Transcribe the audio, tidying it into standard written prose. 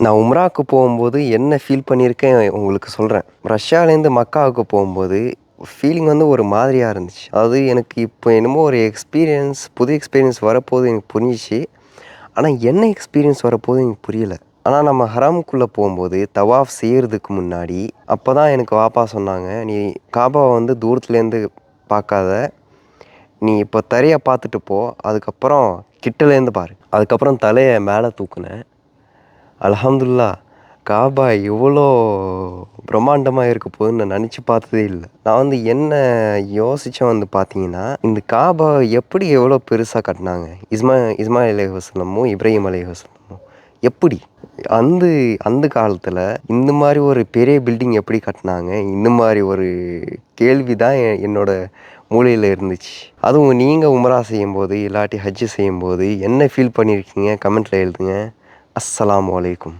நான் உம்ராவுக்கு போகும்போது என்ன ஃபீல் பண்ணியிருக்கேன் உங்களுக்கு சொல்கிறேன். ரஷ்யாலேருந்து மக்காவுக்கு போகும்போது ஃபீலிங் வந்து ஒரு மாதிரியா இருந்துச்சு. அதாவது எனக்கு இப்போ என்னமோ ஒரு புது எக்ஸ்பீரியன்ஸ் வரப்போகுது எனக்கு புரிஞ்சிச்சு. ஆனா என்ன எக்ஸ்பீரியன்ஸ் வரப்போகுது எனக்கு புரியல. ஆனா நம்ம ஹரமுக்குள்ள போம்போது தவாஃப் செய்யறதுக்கு முன்னாடி அப்பதான் எனக்கு வாப்பா சொன்னாங்க, "நீ காபாவ வந்து தூரத்துலேருந்து பார்க்காத. நீ இப்போ தரைய பார்த்துட்டு போ. அதுக்கப்புறம் கிட்டலேருந்து பாரு." அதுக்கப்புறம் தலைய மேல தூக்குனேன். அல்ஹம்துலில்லாஹ். காபா இவ்வளோ பிரம்மாண்டமா இருக்க போதுன்னு நான் நெனச்சு பார்த்ததே இல்ல. நான் வந்து என்ன யோசிச்சேன் வந்து பார்த்தீங்கன்னா, இந்த காபா எப்படி எவ்வளோ பெருசா கட்டுனாங்க? இஸ்மாயில் அலைஹிஸ்ஸலாமும், இப்ராஹிம் அலைஹிஸ்ஸலாமும் எப்படி? அந்த அந்த காலத்துல இந்த மாரி ஒரு பெரிய பில்டிங் எப்படி கட்டுனாங்க? இந்த மாரி ஒரு கேள்வி தான் என்னோட மூளையில இருந்துச்சு. அதுவும் நீங்க உம்ரா செய்யும்போது, இல்லாட்டி ஹஜ் செய்யும்போது என்ன ஃபீல் பண்ணியிருக்கீங்க? கமெண்ட்ல எழுதுங்க. அஸ்ஸலாமு அலைக்கும்.